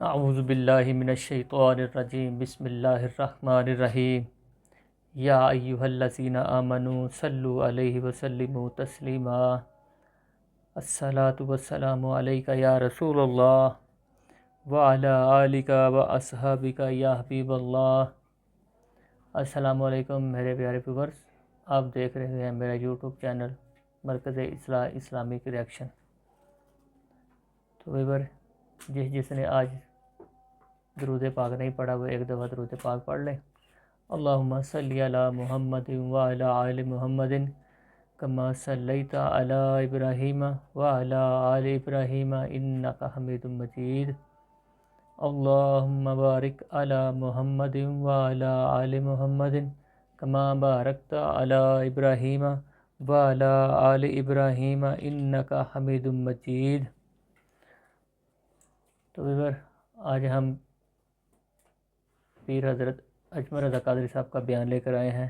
اعوذ باللہ من الشیطان الرجیم بسم اللہ الرحمن الرحیم یا ایہا الذین آمنوا صلوا علیہ وسلموا تسلیما الصلاۃ والسلام علیک یا رسول اللہ وعلی آلک واصحابک یا حبیب اللہ۔ السلام علیکم میرے پیارے ویورز، آپ دیکھ رہے ہیں میرا یوٹیوب چینل مرکز اصلاح اسلامک ریئیکشن۔ تو ویور جس نے آج درود پاک نہیں پڑھا وہ ایک دفعہ درود پاک پڑھ لیں۔ اللہم صلی علی محمد وعلی آل محمد کما صلیت علی ابراہیم وعلی آل ابراہیم انک حمید مجید۔ اللہم بارک علی محمد وعلی آل محمد کما بارکت علی ابراہیم وعلی آل ابراہیم انک حمید مجید۔ تو ویور آج ہم پیر حضرت اجمل رضا قادری صاحب کا بیان لے کر آئے ہیں،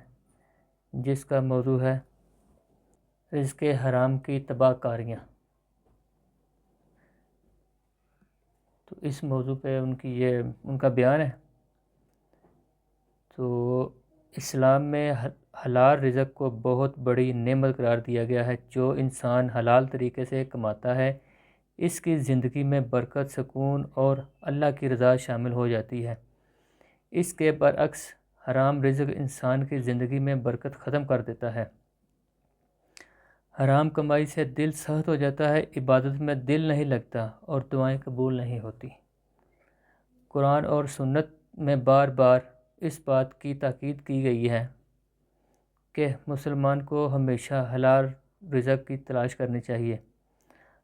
جس کا موضوع ہے رزق حرام کی تباہ کاریاں۔ تو اس موضوع پہ ان کا بیان ہے۔ تو اسلام میں حلال رزق کو بہت بڑی نعمت قرار دیا گیا ہے۔ جو انسان حلال طریقے سے کماتا ہے اس کی زندگی میں برکت، سکون اور اللہ کی رضا شامل ہو جاتی ہے۔ اس کے برعکس حرام رزق انسان کی زندگی میں برکت ختم کر دیتا ہے۔ حرام کمائی سے دل سخت ہو جاتا ہے، عبادت میں دل نہیں لگتا اور دعائیں قبول نہیں ہوتی۔ قرآن اور سنت میں بار بار اس بات کی تاکید کی گئی ہے کہ مسلمان کو ہمیشہ حلال رزق کی تلاش کرنی چاہیے۔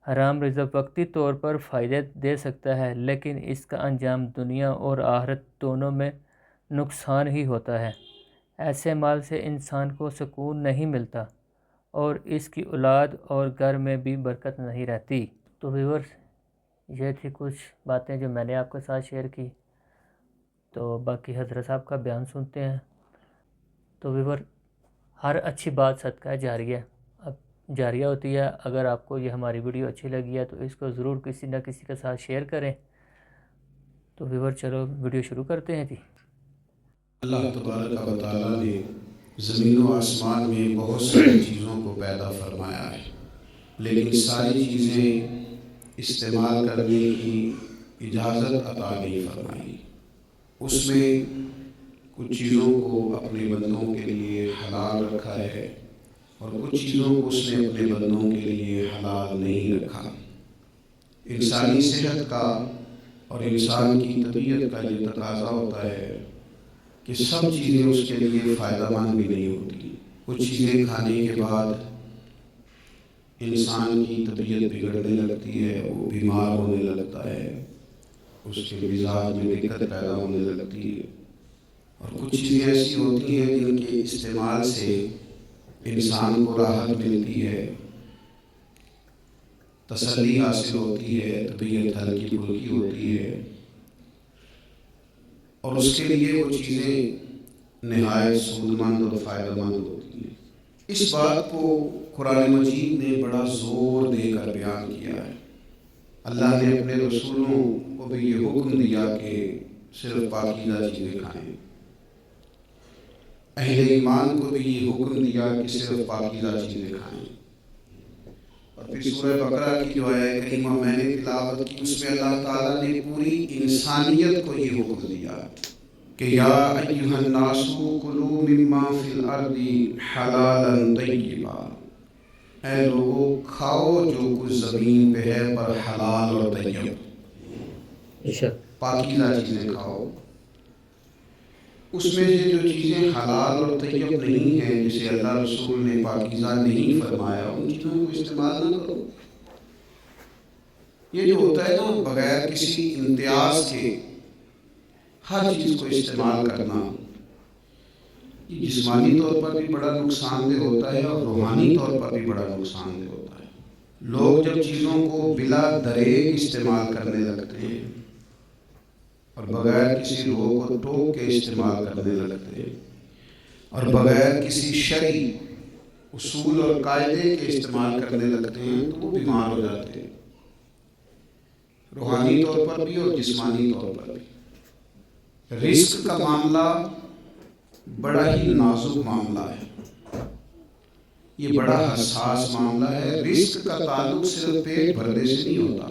حرام رزق وقتی طور پر فائدے دے سکتا ہے، لیکن اس کا انجام دنیا اور آخرت دونوں میں نقصان ہی ہوتا ہے۔ ایسے مال سے انسان کو سکون نہیں ملتا اور اس کی اولاد اور گھر میں بھی برکت نہیں رہتی۔ تو ویورز یہ تھی کچھ باتیں جو میں نے آپ کے ساتھ شیئر کی۔ تو باقی حضرت صاحب کا بیان سنتے ہیں۔ تو ویور ہر اچھی بات صدقہ جاریہ جاریہ ہوتی ہے۔ اگر آپ کو یہ ہماری ویڈیو اچھی لگی ہے تو اس کو ضرور کسی نہ کسی کے ساتھ شیئر کریں۔ تو ویور چلو ویڈیو شروع کرتے ہیں جی۔ اللہ تبارک و تعالیٰ نے زمین و آسمان میں بہت ساری چیزوں کو پیدا فرمایا ہے، لیکن ساری چیزیں استعمال کرنے کی اجازت عطا نہیں فرمائی۔ اس میں کچھ چیزوں کو اپنے بندوں کے لیے حلال رکھا ہے اور کچھ چیزوں کو اس نے اپنے بندوں کے لیے حلال نہیں رکھا۔ انسانی صحت کا اور انسان کی طبیعت کا یہ تقاضا ہوتا ہے کہ سب چیزیں اس کے لیے فائدہ مند بھی نہیں ہوتی۔ کچھ چیزیں کھانے کے بعد انسان کی طبیعت بگڑنے لگتی ہے، وہ بیمار ہونے لگتا ہے، اس کے مزاج میں دقت پیدا ہونے لگتی ہے۔ اور کچھ چیزیں ایسی ہوتی ہیں جن کے استعمال سے انسان کو راحت ملتی ہے، تسلی حاصل ہوتی ہے، طبیعت ہلکی پھلکی ہوتی ہے، اور اس کے لیے وہ چیزیں نہایت سود مند اور فائدہ مند ہوتی ہیں۔ اس بات کو قرآن مجید نے بڑا زور دے کر بیان کیا ہے۔ اللہ نے اپنے رسولوں کو بھی یہ حکم دیا کہ صرف پاکیزہ چیزیں کھائیں، اہل ایمان کو بھی یہ حکم دیا کہ صرف پاکیزہ چیزیں کھائیں۔ اور پھر سورہ بقرہ کی جو آیت کریمہ میں نے تلاوت کی، اس میں اللہ تعالیٰ نے پوری انسانیت کو یہ حکم دیا کہ یا ایھا الناس کلوا مما فی الارض حلالا طیبا، اے لوگو کھاؤ جو کچھ زمین پہ ہے پر حلال اور طیب، پاکیزہ چیزیں کھاؤ۔ اس میں سے جو چیزیں حلال اور طیب نہیں ہیں، جسے اللہ رسول نے پاکیزہ نہیں فرمایا، ان چیزوں کو استعمال نہ کرو۔ یہ جو ہوتا ہے نا بغیر کسی امتیاز کے ہر چیز کو استعمال کرنا، یہ جسمانی طور پر بھی بڑا نقصان دہ ہوتا ہے اور روحانی طور پر بھی بڑا نقصان دہ ہوتا ہے۔ لوگ جب چیزوں کو بلا دریغ استعمال کرنے لگتے ہیں اور بغیر کسی روک و ٹوک کے استعمال کرنے لگتے ہیں اور بغیر کسی شرعی اصول اور قاعدے کے استعمال کرنے لگتے ہیں تو وہ بیمار ہو جاتے ہیں۔ روحانی طور پر بھی اور جسمانی طور پر بھی۔ رزق کا معاملہ بڑا ہی نازک معاملہ ہے، یہ بڑا حساس معاملہ ہے۔ رزق کا تعلق صرف پیٹ بھرنے سے نہیں ہوتا،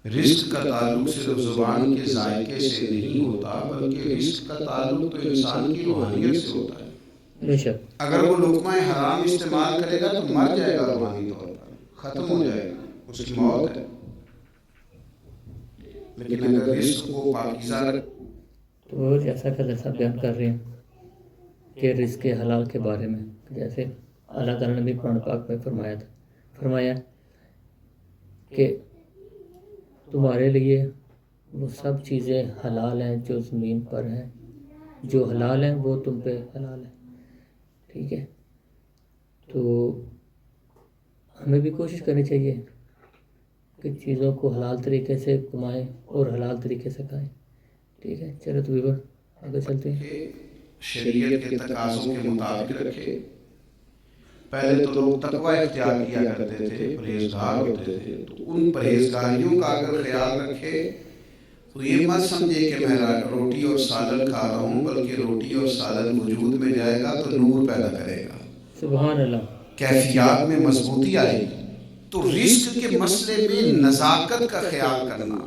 رزق کا تعلق صرف زبان کے ذائقے سے نہیں ہوتا، بلکہ رزق کا تعلق تو انسان کی روحانیت سے ہوتا ہے۔ بے شک اگر وہ لقمہ حرام استعمال کرے گا تو مر جائے گا، روحانی طور پر ختم ہو جائے گا، اس کی موت ہے۔ لیکن اگر رزق کو پاکیزہ تو جیسا کہ جیسا بیان کر رہے ہیں کہ رزق حلال کے بارے میں، جیسے اللہ تعالیٰ نے بھی قرآن پاک میں فرمایا کہ تمہارے لیے وہ سب چیزیں حلال ہیں جو زمین پر ہیں، جو حلال ہیں وہ تم پہ حلال ہیں، ٹھیک ہے۔ تو ہمیں بھی کوشش کرنی چاہیے کہ چیزوں کو حلال طریقے سے کمائیں اور حلال طریقے سے کھائیں، ٹھیک ہے۔ چلو تو ویور آگے چلتے ہیں۔ شریعت کے تقاضوں کے مطابق رکھے۔ پہلے تو لوگ تقوی اختیار کیا کرتے تھے، پرہیزگار ہوتے تھے، تو ان پرہیزگاریوں کا اگر خیال رکھے تو یہ مت سمجھے کہ میں روٹی اور سالن کھا رہا ہوں، بلکہ روٹی اور سالن وجود میں جائے گا تو نور پیدا کرے گا، سبحان اللہ، کیفیات میں مضبوطی آئے گی۔ تو رزق کے مسئلے میں نزاکت کا خیال کرنا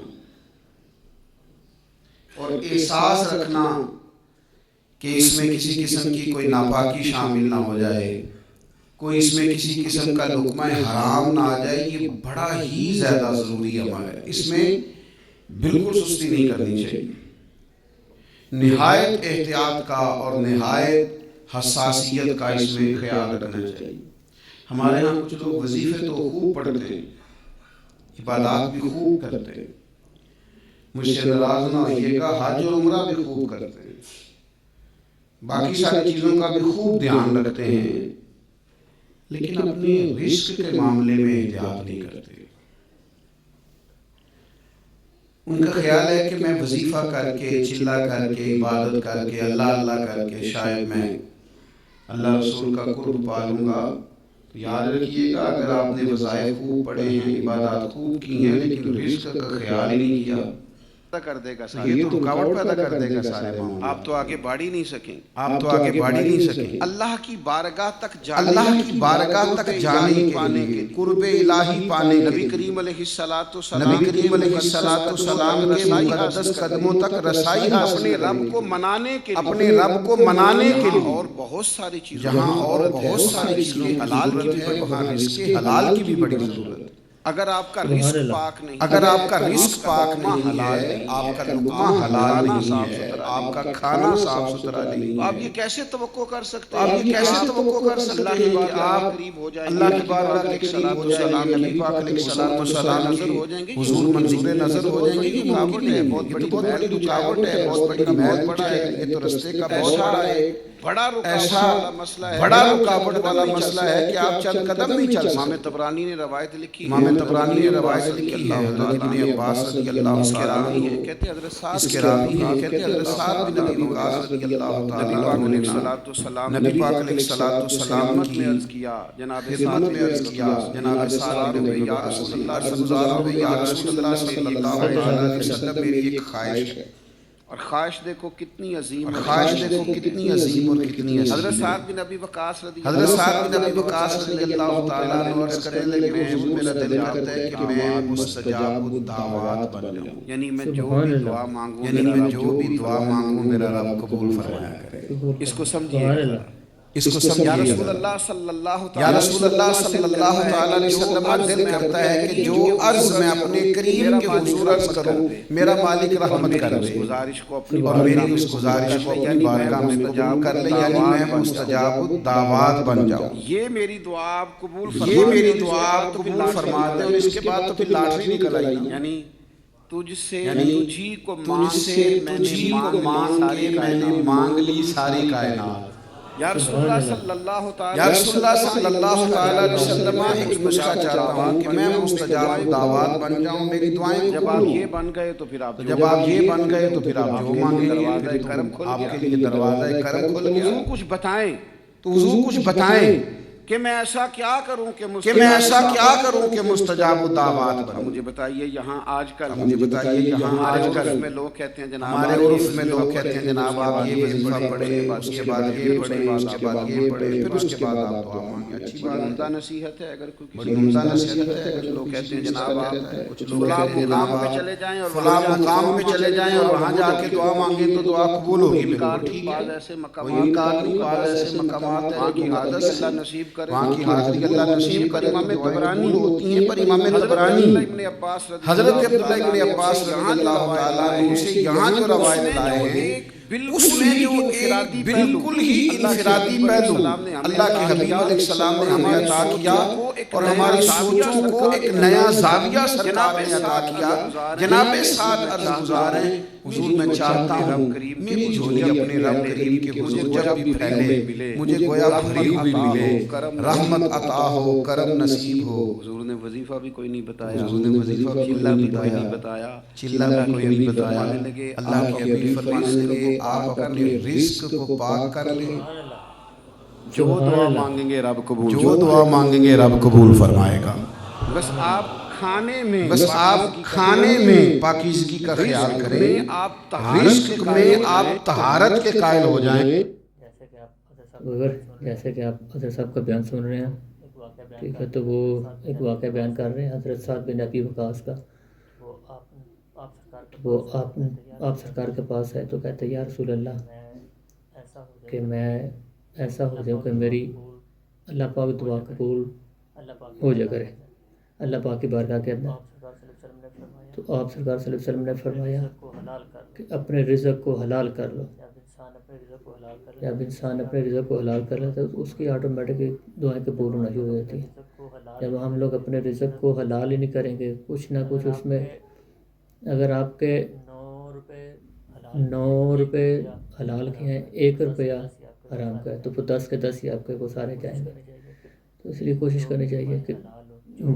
اور احساس رکھنا کہ اس میں کسی قسم کی کوئی ناپاکی شامل نہ ہو جائے، کوئی اس میں کسی قسم کا لقمہ حرام نہ آ جائے، یہ بڑا ہی زیادہ ضروری ہے ہمارے۔ اس میں بالکل سستی نہیں کرنی چاہیے، نہایت احتیاط کا اور نہایت حساسیت کا اس میں خیال رکھنا چاہیے۔ ہمارے ہاں کچھ لوگ وظیفے تو خوب پڑھتے ہیں، عبادات بھی خوب کرتے ہیں، مجھ سے ناراض نہ ہوئیے گا، حج اور عمرہ بھی خوب کرتے ہیں، باقی ساری چیزوں کا بھی خوب دھیان رکھتے ہیں، لیکن اپنے رزق کے معاملے میں احتیاط نہیں کرتے۔ ان کا خیال ہے کہ میں وظیفہ کر کے، چلا کر کے، عبادت کر کے، اللہ اللہ کر کے شاید میں اللہ رسول کا قرب پالوں گا۔ تو یاد رکھیے گا، اگر آپ نے وظائف خوب پڑھے ہیں، عبادات خوب کی ہیں، لیکن رزق کا خیال ہی نہیں کیا، کر دے گا، یہ تو رکاوٹ پیدا کر دے گا سارے معاملے۔ آپ تو آگے بڑھ ہی نہیں سکیں، آپ تو آگے بڑھ ہی نہیں سکیں۔ اللہ کی بارگاہ تک جانے، اللہ کی بارگاہ تک جانے کے لیے، قرب الہی پانے کے لیے، نبی کریم علیہ السلام کے مقدس قدموں تک رسائی، اپنے رب کو منانے کے لیے، اپنے رب کو منانے کے لیے، اور بہت ساری چیزیں، جہاں اور بہت ساری چیزیں حلال کی ہے، وہاں رزق حلال کی بھی بڑی ضرورت ہے۔ اگر آپ کا رزق پاک نہیں، اگر آپ کا رزق پاک نہیں ہے، آپ کا لقمہ حلال نہیں ہے، آپ کا کھانا صاف ستھرا نہیں ہے، آپ یہ کیسے توقع کر سکتے ہیں، آپ یہ کیسے توقع کر سکتے ہیں کہ آپ اللہ کی بارگاہ کے قریب ہو جائیں گے، نبی پاک علیہ السلام کی حضور منظور نظر ہو جائیں گے؟ یہ رکاوٹ ہے، بہت بڑی رکاوٹ ہے، بہت بڑی محنت پڑا ہے، یہ تو رستے کا بہت بڑا بڑا رکاوٹ والا مسئلہ ہے کہ آپ چند قدم نہیں چل سکتے۔ امام طبرانی نے روایت لکھی ہے، حضرت ابن عباس رضی اللہ عنہ ہیں، کہتے ہیں حضرت سعد بن ابی وقاص رضی اللہ تعالیٰ عنہ نے نبی پاک علیہ السلام کی خدمت میں عرض کیا، جناب سعد بن ابی یا رسول اللہ صلی اللہ علیہ وسلم، میری ایک خواہش ہے، اور خواہش دیکھو کتنی عظیم، اور خواہش دیکھو کتنی عظیم اور کتنی عظیم۔ حضرت سعد بن ابی وقاص رضی اللہ تعالیٰ عنہ عرض کرنے لگے، میرا دل چاہتا ہے کہ میں مستجاب الدعوات بن جاؤں، یعنی میں جو بھی دعا مانگوں میرا رب قبول فرمایا کرے۔ اس کو سمجھیے، یا رسول اللہ صلی اللہ تعالیٰ علیہ وسلم، دل کرتا ہے کہ جو عرض میں اپنے کریم کے حضور عرض کروں میرا مالک رحمت کر دے، اور میری اس گزارش کو اپنی بارگاہ میں قبول کر لے، یعنی میں مستجاب الدعوات بن جاؤں۔ یہ میری دعا آپ قبول فرما دے، اور اس کے بعد تو پھر لاٹری نکل آئی، یعنی تجھ سے تجھی کو مانگ کے میں نے مانگ لی ساری کائنات۔ یا رسول اللہ صلی اللہ تعالیٰ علیہ وسلم، ایک نسخہ چاہتا ہوں کہ میں مستجاب الدعوات بن جاؤں، میری دعائیں قبول ہوں۔ جب آپ یہ بن گئے تو پھر آپ جو مانگیں گے، آپ کے لیے دروازہ کرم کھل گیا۔ تو حضور کچھ بتائیں، کہ میں ایسا کیا کروں کہ مستجاب الدعوات بنوں. مجھے بتائیے یہاں آج کل میں لوگ کہتے ہیں جناب ہمارے عرف میں لوگ کہتے ہیں جناب آپ یہ وظیفہ پڑھیں، اس کے بعد یہ پڑھیں، اس کے بعد یہ پڑھیں، پھر اس کے بعد آپ دعا مانگیں. اچھی بات عمدہ نصیحت ہے. اگر کوئی بڑی عمدہ نصیحت ہے. کچھ لوگ کہتے ہیں جناب آپ فلاں مقام پہ چلے جائیں اور وہاں جا کے دعا مانگیں تو دعا قبول ہوگی. بالکل ٹھیک ہے. بعض ایسے مقامات ہیں کہ وہاں کی حاضری اللہ نصیب کرے تو دعائیں قبول ہوتی ہیں. پر امام طبرانی حضرت عبداللہ ابن عباس رضی اللہ تعالیٰ عنہ سے یہاں جو روایت لائے ہیں اس میں جو ایک بالکل ہی انفرادی پہلو اللہ کے حبیب علیہ السلام نے ہمیں عطا کیا اور ہماری سوچوں کو ایک نیا زاویہ سرکار نے عطا کیا. جناب سعد عرض گزار ہیں حضور میں چاہتا ہوں میری جھولی اپنے رب کریم کے حضور جب بھی پھیلے مجھے گویا بھری ہوئی ملے، رحمت عطا ہو، کرم نصیب ہو. حضور نے وظیفہ بھی کوئی نہیں بتایا، چلہ بھی کوئی نہیں بتایا، اللہ کے حبیب فرمانے لگے آپ اپنے رزق کو پاک کر لیں. جو دعا مانگیں گے رب قبول فرمائے گا. بس آپ کھانے میں پاکیزگی کا خیال کریں، رزق میں آپ طہارت کے قائل ہو جائیں. جیسے کہ آپ حضرت صاحب کا بیان سن رہے ہیں، ٹھیک ہے، تو وہ ایک واقعہ بیان کر رہے ہیں حضرت سعد بن ابی وقاص کا. وہ آپ سرکار کے پاس ہے تو کہتے ہیں یا رسول اللہ کہ میں ایسا ہو جاؤں کہ میری اللہ پاک دعا قبول ہو جا کرے اللہ پاک کی بارگاہ کے اندر. تو آپ سرکار صلی اللہ علیہ وسلم نے فرمایا کہ اپنے رزق کو حلال کر لو. جب انسان اپنے رزق کو حلال کر لیتا ہے تو اس کی آٹومیٹک دعائیں قبول ہونا شروع ہو جاتی ہیں. جب ہم لوگ اپنے رزق کو حلال ہی نہیں کریں گے، کچھ نہ کچھ اس میں، اگر آپ کے 9 روپے حلال کے ہیں، 1 روپیہ حرام کا ہے، تو 10 کے 10 ہی آپ کے وہ سارے جائیں گے. تو اس لیے کوشش کرنی چاہیے کہ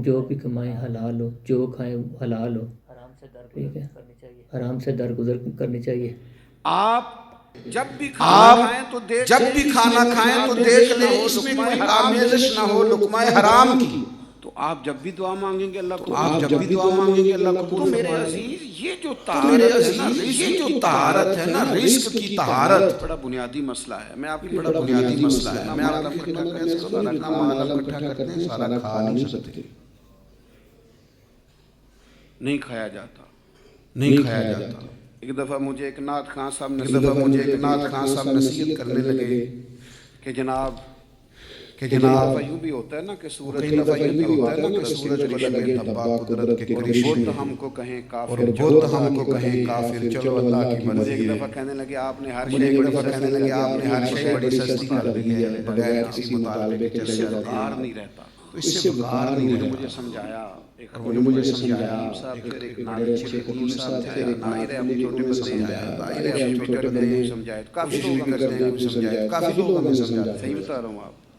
جو بھی کمائیں حلال ہو، جو کھائیں حلال ہو، ٹھیک ہے، حرام سے درگزر کرنی چاہیے. آپ جب بھی کھانا کھائیں تو دیکھ لیں اس میں کوئی آمیزش نہ ہو لقمہ حرام کی. تو آپ جب بھی دعا مانگیں گے اللہ کو. تو میرے عزیز یہ جو طہارت ہے نا، رزق کی طہارت بڑا بنیادی مسئلہ ہے. میں آپ کی بڑا بنیادی مسئلہ ہے. میں آپ کو اتنا مال اکٹھا کرتے ہیں سارا کھا نہیں سکتے، نہیں کھایا جاتا. ایک دفعہ مجھے ایک نعت خان صاحب نصیحت کرنے لگے کہ جناب یوں بھی ہوتا ہے نا کہ سورج کو لگے دھبا قدرت کے قریب، بدھ ہم کو کہیں کافر، چلو اللہ کی مرضی. ایک دفعہ کہنے لگے آپ نے ہر شے بڑی سستی کر دی ہے، بغیر کسی مطالبے کے چلے جاتے ہیں، نہیں رہتا. تو اس سے وقار نہیں رہتا. مجھے سمجھایا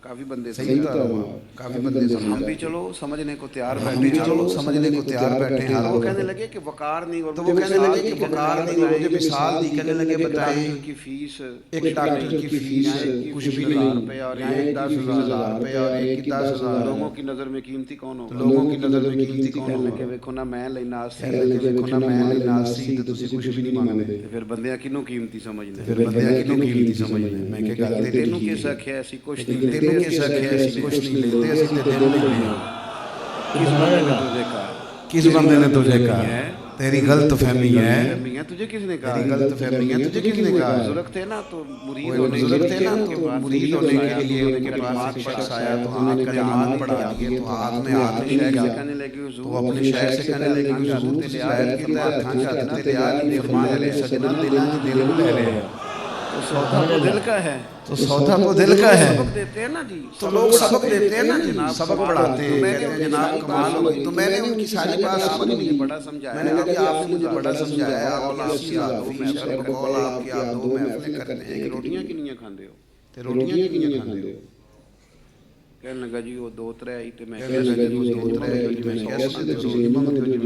کافی بندے ہم بھی چلو سمجھنے کو تیار بیٹھے. وہ کہنے لگے کہ وقار نہیں، مجھے مثال دی. کہنے لگے بتائیں کی فیس، ایک ڈاکٹر کی فیس کچھ بھی نہیں، روپے اور 10,000. لوگوں کی نظر میں قیمتی کون ہوگا؟ کہ ویکھو نا میں لینا سی تو تسی کچھ بھی نہیں مانتے. پھر بندیاں کنوں قیمتی سمجھنے؟ میں کہ گل تینوں کس آکھیا ایسی کچھ نہیں لیتے، کس بندے نے تجھے کہا؟ تیری غلط فہمی ہے. تجھے کس نے کہا؟ بزرگ تھے نا تو مرید ہونے کے لیے ان کے پاس ایک شخص آیا تو ہاتھ کلمات پڑھا دیے. تو ہاتھ میں کہنے لگے تو اپنے شیخ سے کہنے لگے حضور تیرے بیعت کی تحت تیرے علی فرمان علیہ سجدہ دل کو لے لے. تو سودا کو دل کا ہے. سبق دیتے ہیں نا جی، تو لوگ سبق دیتے ہیں نا جناب، سبق پڑھاتے ہیں، کہتے ہیں جناب کمال ہو گئی. تو میں نے ان کی ساری بات سمجھ لی. میں نے کہا کہ آپ نے مجھے بڑا سمجھایا، آپ کی محفلیں کرتے ہیں، روٹیاں کنیاں کھاندے ہو؟ کہنے لگا جی وہ 2-3 آئی. تو میں کہنے لگا جی وہ 2-3 آئی میں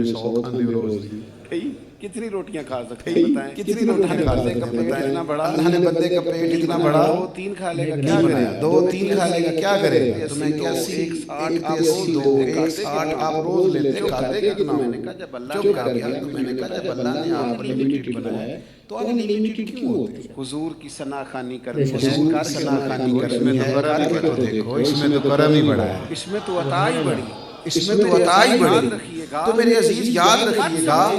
100 کھاندے ہو روز دی. بھائی کتنی روٹیاں کھا سکتے ہیں بتائیں؟ کتنی روٹیاں کھا سکتے ہیں بتائیں؟ اتنا بڑا اللہ نے بندے کا پیٹ اتنا بڑا 2-3 کھا لے گا کیا کرے گا؟ 2-3 کھا لے گا کیا کرے گا؟ تو میں کیا 160 آپ روز لیتے کھاتے کتنا؟ میں نے کہا جب اللہ نے آپ کو لمیٹڈ بنایا ہے تو آپ لمیٹڈ کیوں ہوتے ہیں؟ حضور کی ثنا خوانی کرنی ہے، ثنا خوانی کرنی ہے، کر کے تو دیکھو اس میں تو کرم ہی بڑا ہے، اس میں تو عطا ہی بڑی، اس میں تو عطا ہی بڑی۔ تو میرے عزیز یاد رکھیے گا،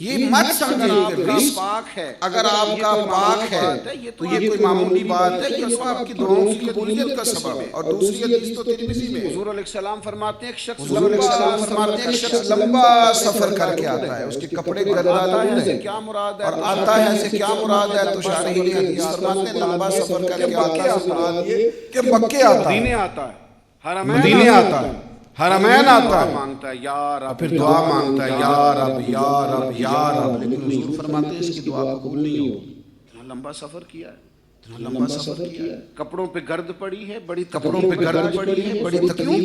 یہ مت سمجھیں کہ رزق اگر آپ کا پاک ہے تو یہ کوئی معمولی بات ہے، یہ تو آپ کی دعاؤں کی قبولیت کا سبب ہے۔ اور دوسری حدیث تو ترمذی میں حضور علیہ السلام فرماتے ہیں ایک شخص لمبا سفر کر کے آتا ہے، اس کے کپڑے گردہ سے کیا مراد ہے، اور آتا ہے سے کیا مراد ہے، تو شارحین حدیث فرماتے ہیں لمبا سفر کر کے آتا سے مراد یہ کہ مکے آتا ہے، مدینے آتا ہے، حرمین آتا ہے، مانگتا ہے یا رب، پھر دعا مانگتا ہے یا رب یا رب یا رب، لیکن حضور فرماتے ہیں اس کی دعا قبول نہیں ہوگی۔ اتنا لمبا سفر کیا ہے، کپڑوں پہ گرد پڑی ہے، بڑی تکلیف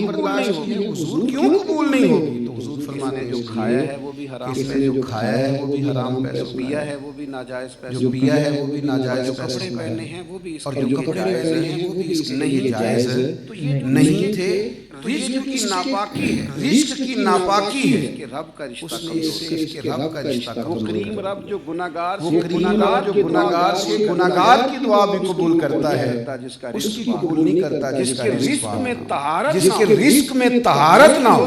برداشت کی ہے، حضور کیوں قبول نہیں ہوگی؟ تو حضور فرماتے ہیں جو کھایا ہے وہ بھی حرام، جو کھایا ہے وہ بھی حرام پیسوں، جو پیا ہے وہ بھی ناجائز پیسوں، جو کپڑے پہنے ہیں وہ بھی اس کے نہیں جائز نہیں تھے۔ رزق کی ناپاکی ہے کہ رب کا رشتہ کمزور، وہ کریم رب جو گناہگار سے گناہگار کی دعا بھی قبول کرتا ہے، اس کی قبول نہیں کرتا جس کے رزق میں طہارت نہ ہو،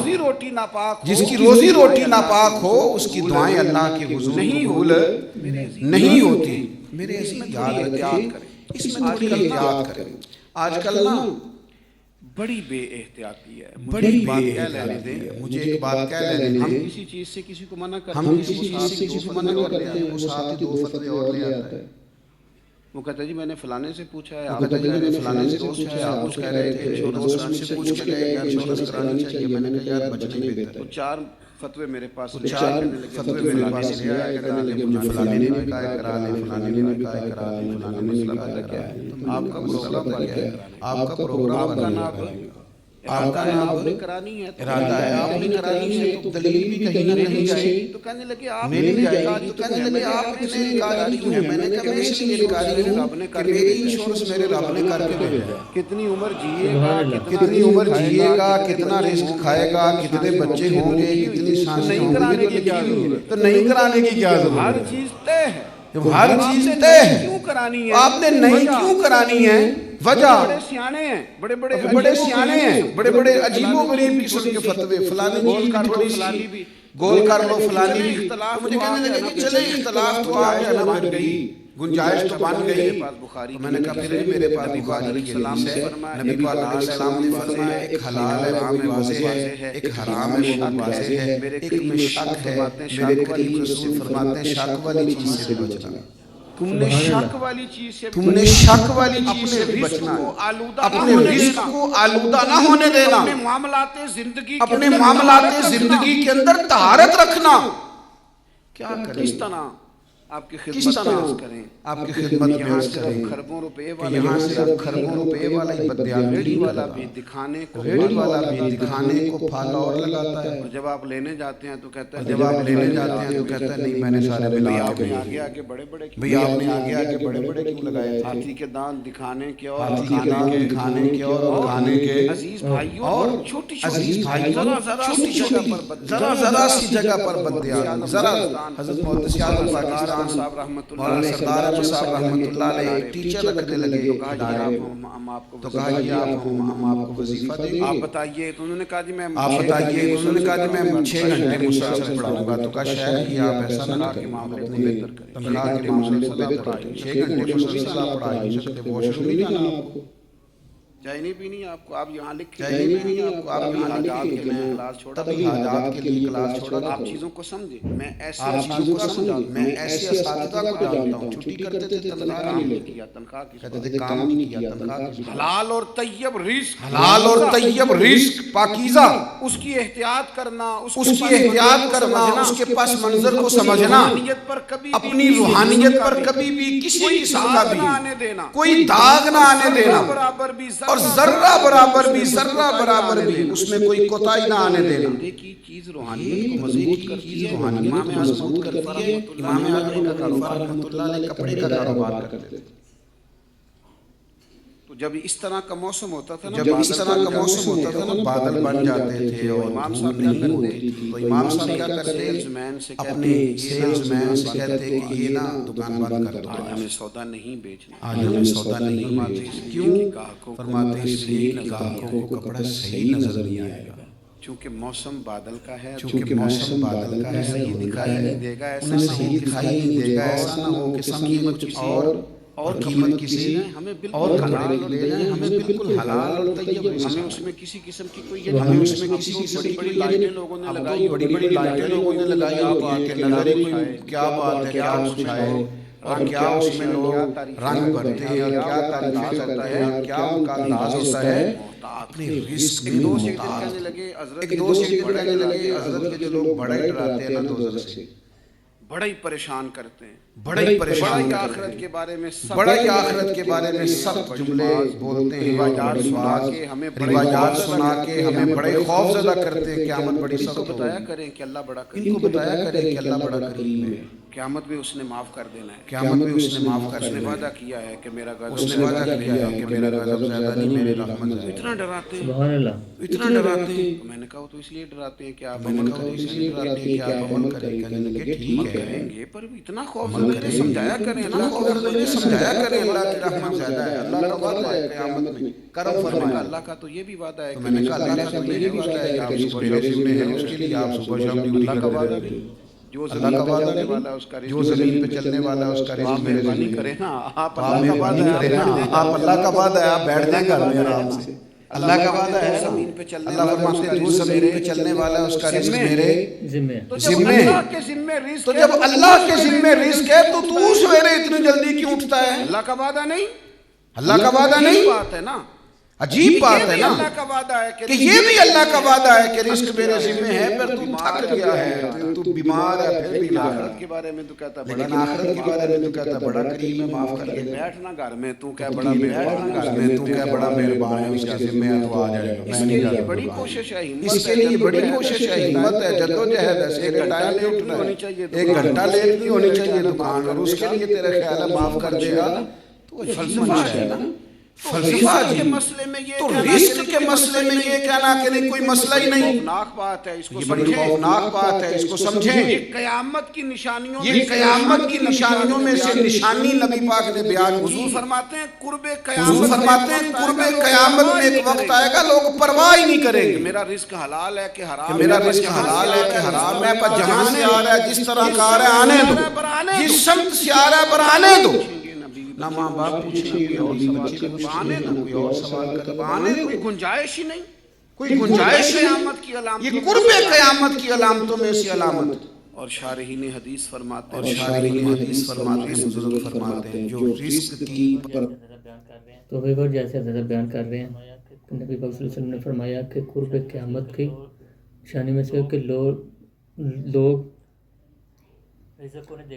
جس کی روزی روٹی ناپاک ہو، اس کی دعائیں اللہ کے حضور قبول نہیں ہوتی۔ میرے اس میں یاد رکھیں، اس میں تھوڑی احتیاط کریں۔ آج کل نا بڑی بے احتیاطی ہے، مجھے ایک بات کہہ لینے دیں، ہم کسی چیز سے کسی کو منع کرتے ہیں، وہ ساتھ ہی 2 فتوے اور لے آتا ہے، وہ کہتا ہے جی میں نے فلانے سے پوچھا ہے، آپ کہتے ہیں میں نے فلانے سے پوچھا ہے، آپ کچھ کہہ رہے تھے انشورنس سے پوچھ کے گئے یا انشورنس کرانی چاہیے، میں نے کہا یار بچنا ہی بہتر ہے۔ 4 فتوے میرے پاس لے آیا کہ فلانے نے بھی کہا کرا لیں، فلانے نے بھی کہا کرا لیں، فلانے نے مسئلہ کہا کیا ہے، آپ کا پروگرام بن گیا، آپ کا پروگرام بنا، آپ کا نام کرانی ہے، ارادہ ہے آپ نے کرانی ہے، تو دلیل بھی کہیں نہ کہیں جائے، تو کہنے لگے آپ نے جائے، تو کہنے لگے آپ اتنے انکاری کیوں ہیں؟ میں نے کہا میں اس لیے انکاری ہوں کہ میری انشورنس میرے رب نے کر کے بھیجا ہے، کتنی عمر جیے گا، کتنا رزق کھائے گا، کتنے بچے ہوں گے، کتنی سانسیں ہوں گی، تو نہیں کرانے کی کیا ضرورت ہے؟ ہر چیز طے ہے، آپ نے نہیں کیوں کرانی ہے؟ وجہ بڑے سیانے ہیں، بڑے بڑے عجیب و غریب قسم کے فتوے، فلانی چیز تھوڑی سی گول کر لو، فلانی بھی، مجھے کہنے لگے کہ چلیں اختلاف تو آ گیا نا، پھر گئی گنجائش تو بن گئی، تو میں نے کہا پھر میرے پاس بخاری کی حدیث ہے، نبی پاک علیہ السلام نے فرمایا ایک حلال ہے وہ میں واضح ہے، ایک حرام ہے وہ واضح ہے، ایک میں شک ہے، میرے کریم رسول فرماتے ہیں شک والی چیز سے بچنا، تم نے شک والی چیز سے بھی بچنا، اپنے رزق کو آلودہ نہ ہونے دینا، اپنے معاملات زندگی کے اندر طہارت رکھنا۔ کیا کریں؟ کس طرح آپ کی خدمت کریں، آپ کی خدمت میں عرض کریں کہ یہاں صرف کھربوں روپے والا ہی بدیان ریڑھی والا بھی دکھانے کو پھالا اور لگاتا ہے، اور جب آپ لینے جاتے ہیں تو کہتا ہے نہیں میں نے سارے بھئی آپ نے آگے بڑے بڑے کیوں لگائے، ہاتھی کے دانت دکھانے کے اور کھانے کے، عزیز بھائیوں چھوٹی ذرا سی جگہ پر بدیان، ذرا حضرت محدث اعظم پاکستان مولانا سردار احمد صاحب رحمۃ اللہ علیہ ایک ٹیچر رکھنے لگے، تو کہا جی ہم آپ کو وظیفہ دیں گے، آپ بتائیے، تو انہوں نے کہا جی میں 6 گھنٹے مسلسل پڑھاؤں گا، تو کہا شاید یہ آپ ایسا نہ کریں، تنخواہ کے معاملے کو بہتر کریں، 6 گھنٹے مسلسل آپ پڑھا نہیں سکتے، واش روم نہیں جانا آپ کو، چائے نہیں پینی آپ کو، آپ یہاں لکھیں، حاجات کے میں کلاس چھوڑا، تبھی حاجات کے لیے کلاس چھوڑا۔ آپ چیزوں کو سمجھیں، میں ایسے اساتذہ کو جانتا ہوں، چھٹی کرتے تھے تنخواہ نہیں کیا، تنخواہ کہتے تھے کام نہیں کیا، تنخواہ حلال اور طیب رزق پاکیزہ، اس کی احتیاط کرنا، اس کے پس منظر کو سمجھنا، اپنی روحانیت پر کبھی بھی کسی قسم کا بھی کوئی داغ نہ آنے دینا، اور ذرہ برابر بھی اس میں کوئی کوتاہی نہ آنے دینا. چیز روحانیت کو مزے کی چیز روحانیت امام اعظم کرتی ہے. امام اعظم کا کاروبار رحمۃ اللہ علیہ کپڑے کا کاروبار کرتے تھے. تو جب اس طرح کا موسم ہوتا تھا نا بادل بن جاتے تھے اور امام صاحب کیا کرتے تو امام صاحب کیا کرتے اپنے سیلز مین سے کہتے کہ یہ نا دکان بند کر دو, آج ہمیں سودا نہیں بیچنا. کیوں؟ فرماتے ہیں اس لیے کہ گاہکوں کو کپڑا صحیح نظر نہیں آئے گا, چونکہ موسم بادل کا ہے, صحیح دکھائی نہیں دے گا, ایسا نہ ہو کہ قیمت اور قیمت کسی ہمیں بالکل حلال دے جائیں, ہمیں بالکل حلال اور طیب, ہمیں اس میں کسی قسم کی کوئی بڑی لائٹیں لوگوں نے لگائی, آپ آ کے نظر کیا بات ہے, کیا کچھ ہے اور کیا اس میں لوگ رنگ بھرتے ہیں اور کیا تعریف ہوتا ہے, کیا ان کا انداز ہوتا ہے. اپنے رزق میں ایک دوست کہنے لگے حضرت کے جو لوگ بڑے ڈراتے ہیں نا دوزخ سے, بڑا ہی پریشان کرتے ہیں, بڑا ہی آخرت کے بارے میں سخت جملے بولتے ہیں, روایات سنا کے ہمیں بڑے خوف زدہ کرتے ہیں. قیامت بڑی سخت ہوگی, بتایا کریں کہ اللہ بڑا کریم ہے, قیامت میں اس نے معاف کر دینا ہے, اس نے وعدہ کیا ہے کہ میرا غضب زیادہ نہیں, میرے رحمت زیادہ. اتنا ڈراتے ہیں, سبحان اللہ. میں نے کہا تو اس لیے ڈراتے ہیں کہ آپ عمل کریں. کہنے لگے ٹھیک ہے کریں گے, پر اتنا خوف زدہ سمجھایا کریں, اللہ کی رحمت زیادہ ہے, اللہ کا وعدہ ہے قیامت میں کرم فرمائے. اللہ کا تو یہ بھی وعدہ ہے, میں نے کہا اللہ کا تو یہ بھی وعدہ ہے کہ آپ صبح شام ہیں, اس کے لیے آپ صبح شام ڈیوٹی کرتے رہتے. اللہ کا وعدہ نہیں, جو زمین پہ چلنے والا ہے اس کا رزق میرے ذمہ کرے نا, آپ اللہ کا وعدہ ہے, آپ بیٹھ جائیں گھر میں آرام سے. اللہ کا وعدہ ہے, اللہ فرماتے ہیں جو زمین پہ چلنے والا ہے اس کا رزق میرے ذمہ. تو جب اللہ کے ذمہ رزق ہے تو سویرے اتنی جلدی کیوں اٹھتا ہے؟ اللہ کا وعدہ نہیں, بات ہے نا, عجیب بات ہے نا, اللہ کا وعدہ ہے کہ یہ بھی اللہ کا وعدہ ہے کہ رزق میرے ذمہ ہے, پر تو تھک گیا ہے, تو بیمار ہے, پھر بھی آخرت کے بارے میں تو کہتا بڑا کریم ہے, معاف کر کے بیٹھنا گھر میں, تو کیا بڑا مہربان ہے, اس کے ذمہ ہے تو آ جائے گا. اس کے لیے بڑی کوشش ہے, ہمت ہے, جدوجہد ہے, ایک گھنٹہ لیٹ نہیں ہونی چاہیے دکان, اور اس کے لیے تیرا خیال ہے معاف کر دے گا, تو فلسفہ ہے نا. فلسفہ کے مسئلے میں یہ, تو رزق کے مسئلے میں یہ کہنا کہ نہیں کوئی مسئلہ ہی نہیں, خوفناک بات ہے, اس کو سمجھیں, اس کو سمجھیں. یہ قیامت کی نشانیوں میں سے نشانی نبی پاک نے بیان کی. حضور فرماتے ہیں قرب قیامت میں ایک وقت آئے گا لوگ پرواہ ہی نہیں کریں گے, میرا رزق حلال ہے کہ حرام ہے, پر جہاں سے آ رہا ہے, جس طرح کا آ رہا ہے آنے دو, جس سمت سے آ رہا ہے پر آنے دو. نہ ماں باپ پوچھیں گے, اور بچے پوچھیں گے, نہ کوئی اور سوال کرے, کوئی گنجائش ہی نہیں, یہ قرب قیامت کی علامتوں میں سے علامت. اور شارحین حدیث فرماتے ہیں, بزرگ فرماتے ہیں, جو رزق کی تو ایک اور جیسے حضرت بیان کر رہے ہیں, نبی پاک صلی اللہ علیہ وسلم نے فرمایا کہ قرب قیامت کی نشانی میں سے کہ لوگ رزق کو نہیں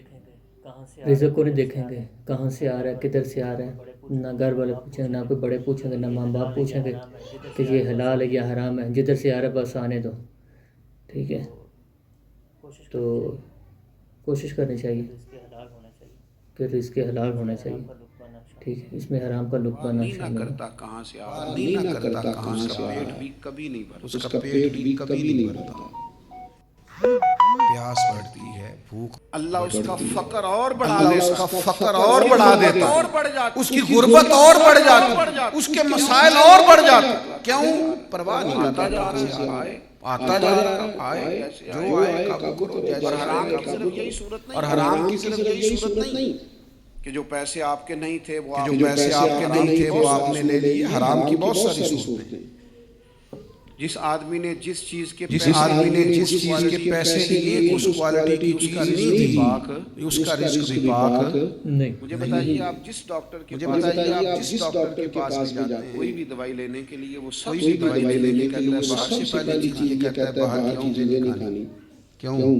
دیکھیں گے, کہاں سے آ رہا ہے, کدھر سے آ رہا ہے, نہ گھر والے پوچھیں گے, نہ کوئی بڑے پوچھیں گے, نہ ماں باپ پوچھیں گے کہ یہ حلال ہے یا حرام ہے, جدھر سے آ رہا ہے بس آنے دو. ٹھیک ہے, تو کوشش کرنی چاہیے کہ رزق حلال ہونا چاہیے. ٹھیک ہے, اس میں حرام کا لقمہ نہ شامل ہو. کہاں سے آ رہا ہے, اس کا پیٹ بھی کبھی نہیں بھرتا, پیاس بڑھتی ہے, بھوک, اللہ اس کا فقر اور بڑھا دیتا, اس کی غربت اور بڑھ جاتی, اس کے مسائل اور بڑھ جاتے. کیوں؟ پرواہ نہیں کرتا, آتا جا رہا ہے, جو آئے قابو کرو. اور حرام کی صرف یہی صورت نہیں کہ جو پیسے آپ کے نہیں تھے وہ آپ نے لے لیے. حرام کی بہت ساری صورتیں. جس آدمی نے جس چیز کے پیسے لیے اس کوالٹی کی اس کا نہیں تھی, اس کا رزق بھی پاک نہیں. مجھے بتائیے آپ جس ڈاکٹر کے پاس بھی جاتے ہیں کوئی بھی دوائی لینے کے لیے, وہ سب سے پہلے باہر سے پہلی چیز یہ کہتا ہے باہر کی چیزیں نہیں کھانی. کیوں؟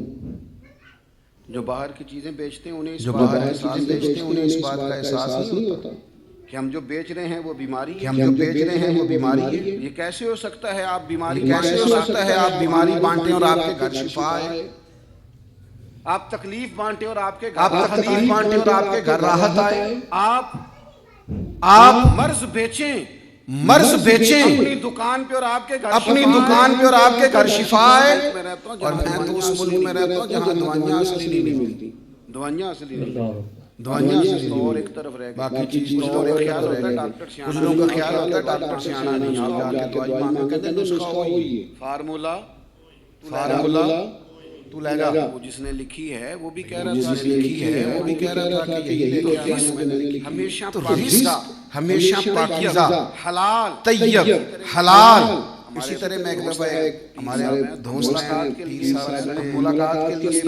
جو باہر کی چیزیں بیچتے ہیں انہیں اس بات کا احساس نہیں ہوتا. کہ ہم جو بیچ رہے ہیں وہ بیماری ہے، یہ کیسے ہو سکتا ہے آپ بیماری بانٹیں اور آپ کے گھر شفا ہے، آپ تکلیف بانٹیں اور آپ کے گھر راحت آئے، آپ مرض بیچیں اپنی دکان پہ اور آپ کے گھر شفا ہے۔ اور میں تو اس ملک میں رہتا ہوں جہاں دوائیاں اصلی نہیں ملتی، دوائیاں اصلی اور ایک طرف رہ گئی، باقی چیز تو اور ایک خیال ہوتا ہے ڈاکٹر سے آنا، کچھ لوگوں کا خیال ہوتا ہے ڈاکٹر سے آنا نہیں، آپ جا کے دوائی مانگو، کہتے ہیں نسخہ وہی ہے، فارمولا تو لے گا، وہ جس نے لکھی ہے وہ بھی کہہ رہا تھا کہ یہی لے کے آنا، ہمیشہ پاکیزہ حلال۔ اسی طرح میں ایک دفعہ ہمارے دوست ہیں ملاقات کے لیے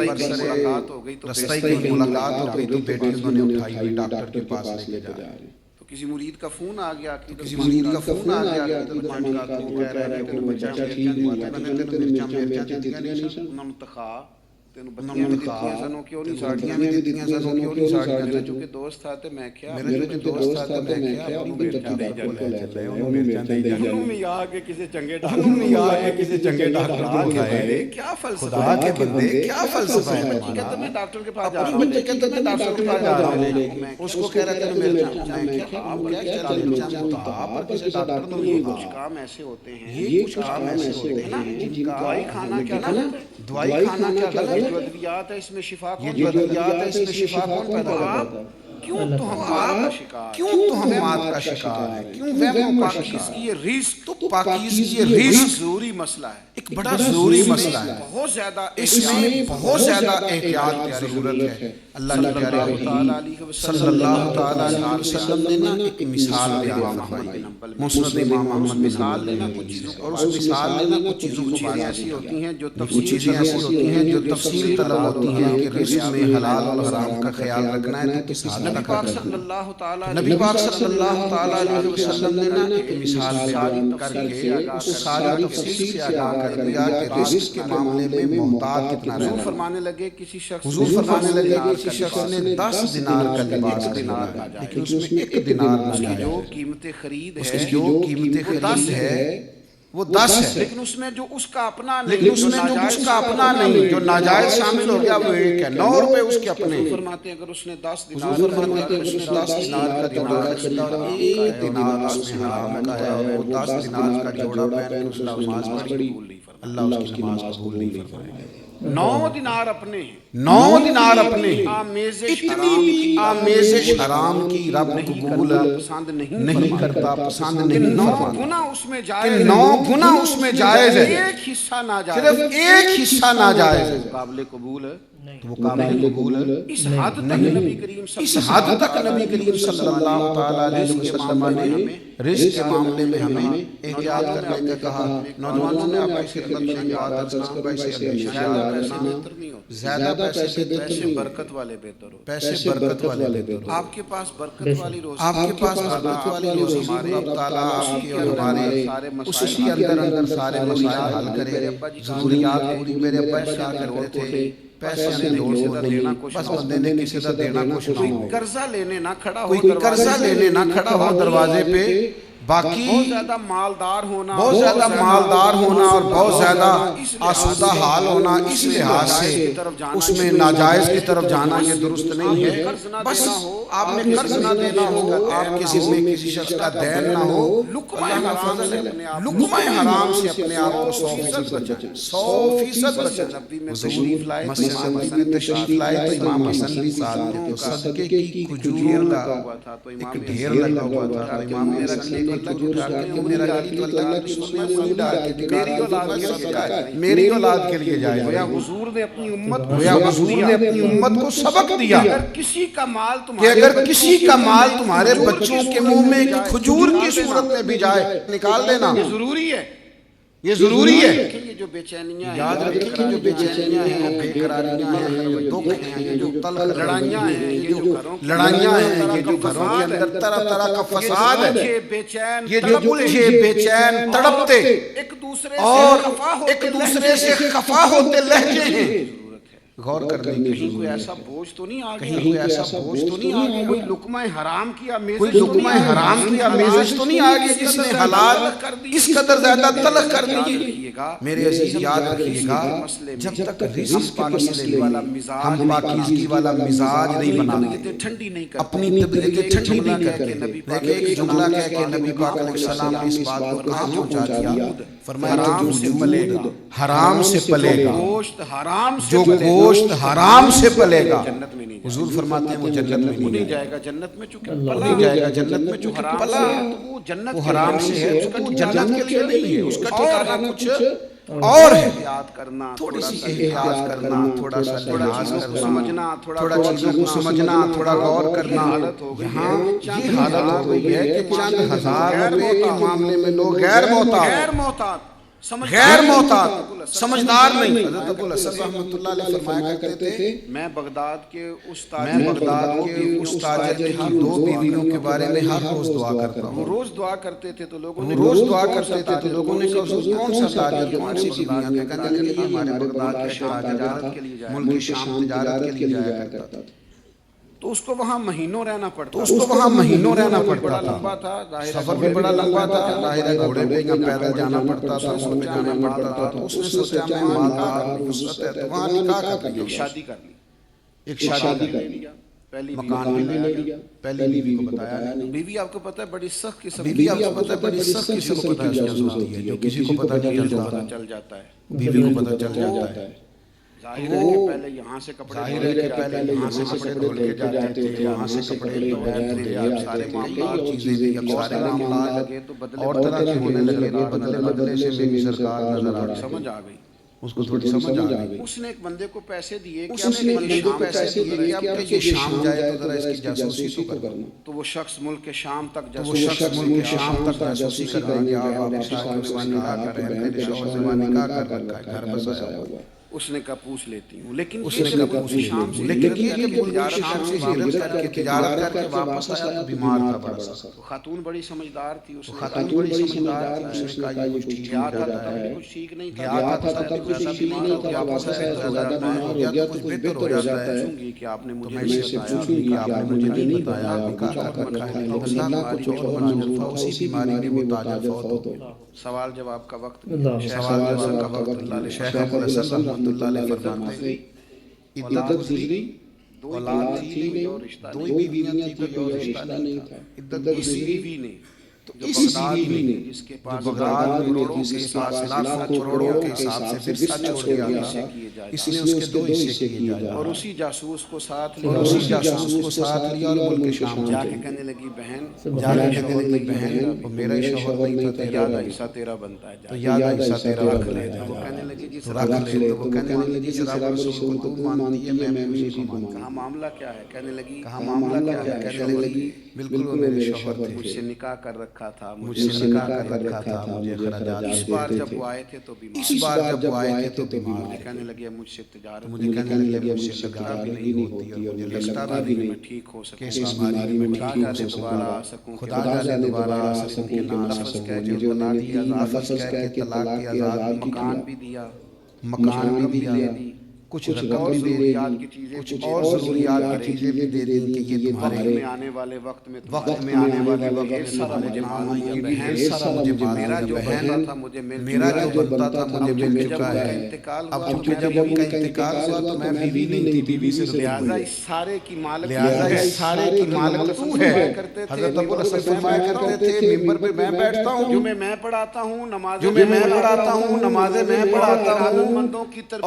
رستہ کی ملاقات ہو گئی تو بیٹی انہوں نے اٹھائی ہوئی ڈاکٹر کے پاس لے کے جا رہے ہیں، تو کسی مرید کا فون آ گیا کہ بچہ ٹھیک نہیں ہوا، انہوں نے تخا بتیاں بھی دیتیاں سنوں کیوں نہیں ساڑیاں بھی دیتیاں سنوں کیوں نہیں ساڑیاں، میرے جو کہ دوست تھا تو میں کیا انہوں میں آ کے کسی چنگے ڈاکٹر آئے، کیا فلسفہ ہے، کیا فلسفہ ہے، کہتا میں ڈاکٹر کے پاس جا رہا ہوں، اس کو کہہ رہا تھا میرے آپ کیا چلا رہے پر کسی ڈاکٹر نے یہ کچھ کام ایسے ہوتے ہیں نا، دوائی کھانا کیا غلط ہے، ادویات ہے اس میں شفا کون پیدا کرتا ہے، کیوں تہمات کا شکار ہے، کیوں پاکیزگی رزق ضروری مسئلہ ہے، ایک بڑا ضروری مسئلہ ہے، اس میں بہت زیادہ احتیاط کی ضرورت ہے۔ اللہ کے پیارے صلی اللہ تعالیٰ علیہ وسلم نے نا ایک مثال بیان فرمائی، مسند امام احمد مثال لینا کچھ چیزوں، اور اس مثال لینا کچھ چیزیں ایسی ہوتی ہیں جو تفصیل طلب ہوتی ہیں کہ رزق میں حلال اور حرام کا خیال رکھنا ہے تو کس حد تک کرنا ہے۔ نبی پاک صلی اللہ تعالیٰ علیہ وسلم نے نا ایک مثال بیان کر کے اس ساری تفصیل سے آگاہ کر دیا کہ رزق کے معاملے میں محتاط کتنا رہنا ہے۔ حضور فرمانے لگے کسی شخص نے 10 دینار کا لباس خریدا لیکن اس میں 1 دینار نہ جائے، جو قیمت خرید ہے وہ 10 ہے، لیکن اس میں جو اس کا اپنا نہیں، جو ناجائز شامل ہو گیا وہ 1 ہے، 9 روپے اس کے اپنے۔ فرماتے ہیں اگر اس نے 10 دینار کا جوڑا خریدا اور 1 دینار اس میں حرام کا ہے اور وہ 10 دینار کا جوڑا پہن کے اس نے نماز پڑھی، اللہ اس کی نماز قبول نہیں فرمائے گا۔ 9 دینار اپنے اتنی آمیزش حرام کی رب قبول پسند نہیں کرتا، پسند نہیں فرماتا، 9 گنا اس میں جائز ہے، صرف ایک حصہ ناجائز ہے، قابل قبول ہے، وہ قابل قبول ہے۔ اس حد تک نبی کریم صلی اللہ تعالیٰ علیہ وسلم نے رزق کے معاملے میں ہمیں احتیاط کرنے کا کہا۔ نوجوانوں نے آپ ایسی زیادہ پیسے برکت والے بہتر ہو، آپ کے پاس برکت والی روزی، اللہ تعالیٰ آپ کی اور ہمارے اسی کے اندر سارے مسائل حل کرے، ضروریات پوری۔ میرے ابا شاہ کرتے تھے پیسے ہمیں لوڑ سے دینا کچھ نہ ہو، بس بندے نے کسی سے دینا کچھ نہ ہو، کوئی قرضہ لینے نہ کھڑا ہو دروازے پہ، باقی بہت زیادہ مالدار ہونا اور بہت زیادہ آسودہ حال ہونا، اس لحاظ سے اس میں ناجائز کی طرف جانا یہ درست نہیں ہے۔ بس آپ نے قرض نہ دینا ہو، آپ کے ذمہ کسی شخص کا دین نہ ہو، لقمہ حرام سے اپنے آپ کو 100% بچائیں، 100% بچائیں۔ تشریف لائے تو امام حسن بھی ساتھ میں، تو صدقے کی کھجور کا ایک ڈھیر لگا ہوا تھا، تو امام نے رکھنے کو میری اولاد کے لیے جائے، حضور نے اپنی امت کو سبق دیا کہ اگر کسی کا مال تمہارے بچوں کے منہ میں کھجور کی صورت میں بھی جائے نکال دینا، یہ ضروری ہے۔ یہ جو بے چینیاں ہیں، یاد رکھیں کہ جو بے چینیاں ہیں، بے قراریاں ہیں، دکھ ہیں، یہ جو تلخ لڑائیاں ہیں، یہ جو گھروں کے اندر طرح طرح کا فساد ہے، یہ جو بے چین تڑپتے اور ایک دوسرے سے خفا ہوتے لہجے ہیں، غور کرنے کی کہیں کوئی ایسا بوجھ تو نہیں آ گیا، کہیں کوئی ایسا بوجھ تو نہیں آ گیا، کوئی لقمہ حرام کی کوئی لقمہ حرام کی آمیزش تو نہیں آ گئی جس نے حلال اس قدر زیادہ تلخ کر دی۔ میرے عزیز یاد رکھیے گا، جب تک رزق کے مسئلے میں ہم پاکیزگی والا مزاج نہیں بناتے، ٹھنڈی نہیں کرتے، اپنی طبیعت ٹھنڈی نہیں کرتے، لیکن ایک جملہ کہہ کے نبی پاک علیہ السلام نے اس بات کو کہاں پہنچا دیا، فرمایا حرام سے پلے گا، حرام سے پلے گا، گوشت حرام سے جو پلے گا، گوشت حرام سے پلے گا، جنت میں نہیں حضور فرماتے ہیں وہ جنت میں نہیں جائے گا، جنت میں چونکہ نہیں جائے گا، جنت میں چونکہ حرام پلا سے ہے تو وہ جنت وہ کے حرام لیے سے ہے، اس کا وہ ٹھکانہ جنت کے لیے نہیں ہے، اس کا اور ٹھکانہ کچھ اور ہے۔ احتیاط کرنا، تھوڑی سی احتیاط کرنا، تھوڑا سا لحاظ کرنا، سمجھنا، تھوڑا چیزوں کو سمجھنا، تھوڑا غور کرنا۔ یہاں یہ حالت ہو گئی ہے کہ چند ہزار روپے کے معاملے میں لوگ غیر محتاط، غیر محتاط، سمجھدار نہیں۔ حضرت ابو الحسن رحمۃ اللہ علیہ فرمایا کرتے تھے، میں بغداد کے اس تاجر کی 2 بیویوں کے بارے میں ہر روز دعا کرتا ہوں۔ وہ روز دعا کرتے تھے تو لوگوں نے روز دعا کرتے تھے تو لوگوں نے کہا حضور کون سا تاجر، کون سی بیویاں؟ کہنے لگے یہ ہمارے بغداد کے تاجر تھا، ملک شام تجارت کے لیے جایا کرتا تھا، تو اس کو وہاں مہینوں رہنا پڑتا، بڑا لمبا تھا، سفر بھی بڑا لمبا تھا، ظاہر ہے گھوڑے پہ یا پیدل جانا پڑتا تھا، اس میں جانا پڑتا تھا، تو اس نے سوچا میں مالدار وسعت ہے تو وہاں نکاح کر لیا، شادی کر لی، ایک شادی کر لیا، پہلی مکان بھی لے لیا، پہلی بیوی کو بتایا نہیں۔ بیوی آپ کو پتہ ہے بڑی سخت قسم بیوی آپ کو پتہ ہے بڑی سخت قسم کی جاسوس ہوتی ہے، جو کسی کو پتہ نہیں چلتا، چل جاتا ہے، بیوی کو پتہ چل جاتا ہے۔ ظاہر ہے کہ پہلے یہاں سے کپڑے یہاں سے کپڑے دھل کے جاتے تھے، یہاں سے کپڑے دھلے جاتے سارے تھے، معاملات چیزیں اب سارے معاملات اور طرح کے ہونے لگے، تو بدلے سے میری سرکار نظر آ رہی، سمجھ آ گئی، اس کو تھوڑی سمجھ آ گئی۔ اس نے ایک بندے کو پیسے دیے کہ اس نے بندے کو پیسے دیے کہ اب یہ شام جائے تو ذرا اس کی جاسوسی تو کرنا، تو وہ شخص ملک کے شام تک وہ شخص ملک کے شام تک جاسوسی کرنا کہ آپ واپس آ کے اس کا نکاح کر رہے ہیں، میرے شوہر سے نکاح کر رکھا ہے، گھر بسایا ہوا۔ اس نے کہا پوچھ لیتی ہوں، لیکن اس نے کہا پوچھ شام سے لیکن یہ کہ ملک شام سے ہجرت کر کے تجارت کر کے واپس آیا تو بیمار تھا بڑا سا۔ خاتون بڑی سمجھدار تھی، اس خاتون بڑی سمجھدار تھی، اس نے کہا یہ ٹھیک گیا نہیں تھا جاتا ہے، کچھ ٹھیک نہیں تھا، گیا تھا تب کچھ ٹھیک نہیں تھا، واپس آیا تو زیادہ بیمار ہو گیا تو کچھ بہتر ہو جاتا ہے۔ پوچھوں گی کہ آپ نے تو مجھے میں اس سے پوچھوں گی کہ آپ نے مجھے نہیں بتایا، آپ نکاح کر رکھا ہے، لیکن اللہ کچھ اور منظور تھا، اسی بیماری میں وہ تاجر فوت ہو گیا۔ سوال جواب کا وقت، سوال جواب کا وقت، شیخ ابو الحسن رحمۃ اللہ علیہ فرماتے ہیں عدت گزری، اولاد تھی نہیں، 2 ہی بیویاں تھیں، کوئی رشتہ نہیں تھا، عدت گزری، بیوی نے تو اس بیوی نے جس کے جو پاس بغداد میں تھی، جس کے پاس لاکھوں کروڑوں کے حساب سے ورثہ چھوڑ گیا تھا، اس نے اس کے 2 حصے کیے جائے، اور اسی جاسوس کو ساتھ اور لیا، اسی جاسوس کو ساتھ لیا اور ملک شام جا چلے کے کہنے لگی بہن جا کے کہنے لگی بہن وہ میرا شوہر نہیں تھا، تیرا یاد تھا، حصہ تیرا بنتا ہے، تو یاد حصہ تیرا بنتا ہے، وہ کہنے لگی جس تو رکھ لے، تو وہ کہنے لگی جس رب رسول کو تو مانتی ہے میں بھی اسی کو مانتا ہوں۔ کہا معاملہ کیا ہے؟ کہنے لگی کہا معاملہ کیا ہے؟ کہنے لگی بالکل وہ میرے شوہر مجھ تھے، سے نکاح کر رکھا تھا، مجھ سے نکاح کر رکھا تھا، مجھے اخراجات اس بار دیتے جب تھے، وہ آئے تھے تو بیمار، اس بار جب وہ آئے تھے تو بیمار تھے، کہنے لگے مجھ سے تجارت مجھے کہنے لگے مجھ سے تجارت بھی نہیں ہوتی اور مجھے لگتا بھی میں نہیں ٹھیک ہو کہ سکوں، اس بیماری میں ٹھیک ہو دوبارہ سکوں، آ سکوں، خدا جانے دوبارہ آ سکوں کہ نہ آ سکوں۔ مجھے انہوں نے 3 لفظ کہہ کے طلاق کی آزاد بھی کیا، مکان بھی دیا، مکان بھی دیا، کچھ رقم بھی دے دی، کچھ اور ضروریات کی چیزیں بھی دے دی کہ یہ تمہارے میں آنے والے وقت میں وقت میں آنے والے وقت میں تمہارے کام آئیں گے، ڈھیر سارا مجھے مال دیا بہن، میرا جو بنتا تھا مجھے مل چکا ہے۔ اب چونکہ جب ان کا انتقال ہوا تو میں بیوی نہیں تھی، بیوی سے لہٰذا اس سارے کی مالک لہٰذا اس سارے کی مالک تو ہے۔ حضرت ابو الحسن فرمایا کرتے تھے ممبر پہ میں بیٹھتا ہوں، جمعے میں پڑھاتا ہوں، جمعے میں پڑھاتا ہوں، نمازیں میں پڑھاتا ہوں،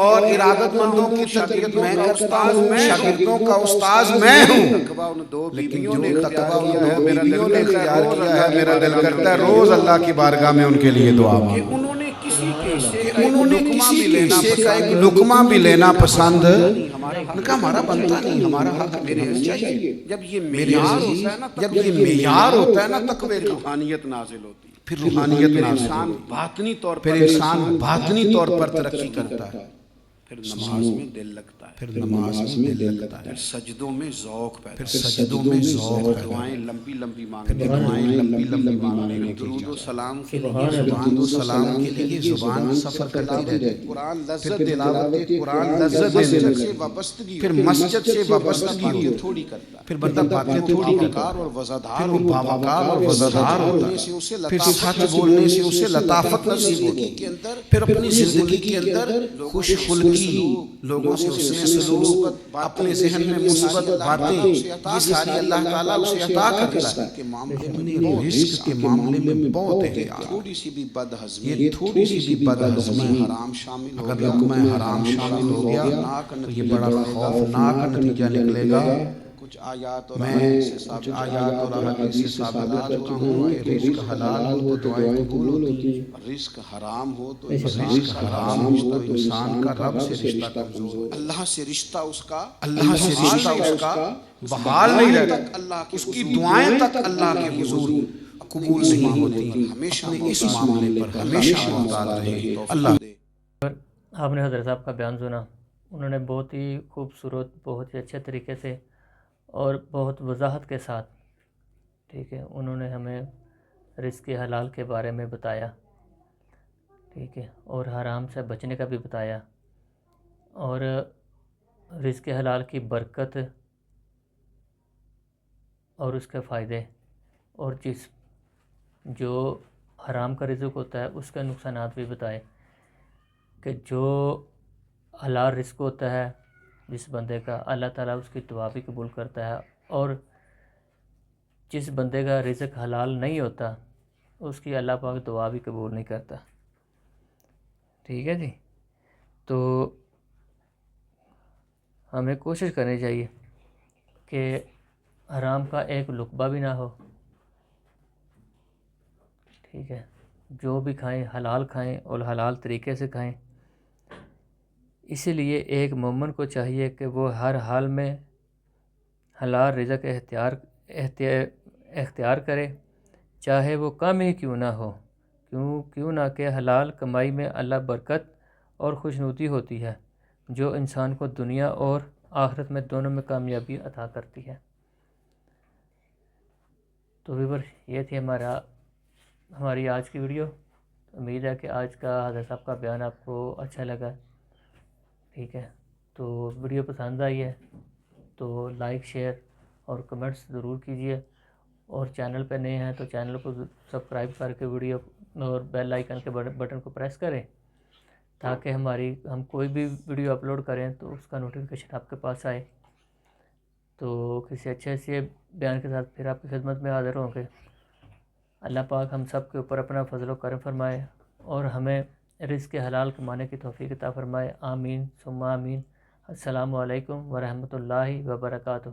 اور ارادت مندوں کی تربیت میں کرتا ہوں، شاگردوں کا استاذ میں ہوں۔ لیکن جو تقویٰ ان 2 بیویوں نے اختیار کیا ہے، میرا دل کرتا ہے روز اللہ کی بارگاہ میں ان کے لیے دعا مانگوں۔ انہوں نے کسی کے انہوں نے کسی کے حصے کا ایک لقمہ بھی لینا پسند، ان کا ہمارا بنتا نہیں، ہمارا حق میرے چاہیے۔ جب یہ میرے معیار عزیز ہوتا ہے نا، جب یہ معیار ہوتا ہے نا تقوی کا، روحانیت نازل ہوتی ہے، پھر روحانیت نازل انسان ہوتی ہے، باطنی طور پھر پر انسان باطنی طور پر ترقی کرتا ہے، پھر نماز میں دل لگتا ہے، پھر نماز میں دل لگتا ہے، پھر سجدوں میں ذوق پیدا پھر ہوتا ہے، سجدوں میں ذوق پھر پیدا دعائیں ہوتا ہے، لمبی لمبی پھر مانگنے دعائیں لمبی لمبی مانگنے پھر کی درود و جاتا ہے، سلام کے سبحان لیے اللہ۔ درود و سلام کے لیے زبان سفر کرتی رہتی ہے، قرآن پھر لذت دیتا ہے، تلاوت قرآن لذت دینے مسجد لگتی سے ہے، وابستگی پھر ہوتی ہے، مسجد سے بندہ وابستگی باتیں ہوتی تھوڑی ہے، کرتا ہے، پھر بندہ باتیں وہ تھوڑی کرتا باوقار اور ہے، وزادار پھر وہ ہوتا ہے، باوقار اور وزادار سچ ہوتا بولنے ہے، سے اسے پھر لطافت سچ بولنے سے اسے لطافت اپنی نصیب زندگی ہوتی کے ہے، اندر پھر اپنی زندگی کے اندر لوگوں خوش سے خلقی، سلوک، لوگوں سے حسن سلوک، مثبت باتیں، اپنے ذہن میں مثبت باتیں، یہ ساری اللہ تعالیٰ اسے عطا کرتا ہے۔ کے معاملے اپنے میں بہت رزق کے معاملے میں بہت احتیاط، تھوڑی سی بھی بد ہضمی، یہ تھوڑی سی بھی بد ہضمی حرام شامل ہو اگر گیا لقمہ حرام شامل ہو گیا تو یہ بڑا خوفناک نتیجہ نکلے گا۔ کچھ آیات اور میں کچھ آیات اور احادیث سے ثابت کر چکا ہوں کہ رزق حلال ہو تو دعائیں قبول ہوتی ہیں، رزق حرام ہو تو رزق حرام ہو تو انسان کا رب سے رشتہ کمزور ہو، اللہ سے رشتہ اس کا اللہ سے رشتہ اس کا بحال نہیں رہتا، اس کی دعائیں تک اللہ کے حضور قبول نہیں ہوتی۔ اپنے اس معاملے پر ہمیشہ محتاط رہیں۔ اللہ آپ نے حضرت صاحب کا بیان سنا، انہوں نے بہت ہی خوبصورت، بہت ہی اچھے طریقے سے اور بہت وضاحت کے ساتھ، ٹھیک ہے، انہوں نے ہمیں رزق حلال کے بارے میں بتایا، ٹھیک ہے، اور حرام سے بچنے کا بھی بتایا، اور رزق حلال کی برکت اور اس کے فائدے، اور جو حرام کا رزق ہوتا ہے اس کے نقصانات بھی بتائے، کہ جو حلال رزق ہوتا ہے جس بندے کا، اللہ تعالیٰ اس کی دعا بھی قبول کرتا ہے، اور جس بندے کا رزق حلال نہیں ہوتا اس کی اللہ پاک دعا بھی قبول نہیں کرتا، ٹھیک ہے جی۔ تو ہمیں کوشش کرنی چاہیے کہ حرام کا ایک لقبہ بھی نہ ہو، ٹھیک ہے، جو بھی کھائیں حلال کھائیں اور حلال طریقے سے کھائیں۔ اسی لیے ایک مومن کو چاہیے کہ وہ ہر حال میں حلال رزق اختیار کرے، چاہے وہ کم ہی کیوں نہ ہو، کیوں نہ کہ حلال کمائی میں اللہ برکت اور خوشنودی ہوتی ہے، جو انسان کو دنیا اور آخرت میں دونوں میں کامیابی عطا کرتی ہے۔ تو ویور، یہ تھی ہماری آج کی ویڈیو۔ امید ہے کہ آج کا حضرت صاحب کا بیان آپ کو اچھا لگا، ٹھیک ہے۔ تو ویڈیو پسند آئی ہے تو لائک، شیئر اور کمنٹس ضرور کیجیے، اور چینل پہ نئے ہیں تو چینل کو سبسکرائب کر کے ویڈیو اور بیل آئیکن کے بٹن کو پریس کریں، تاکہ ہم کوئی بھی ویڈیو اپلوڈ کریں تو اس کا نوٹیفیکیشن آپ کے پاس آئے۔ تو کسی اچھے سے بیان کے ساتھ پھر آپ کی خدمت میں حاضر ہوں گے۔ اللہ پاک ہم سب کے اوپر اپنا فضل و کرم فرمائے اور ہمیں رزق حلال کمانے کی توفیق عطا فرمائے، آمین ثم آمین۔ السلام علیکم ورحمۃ اللہ وبرکاتہ۔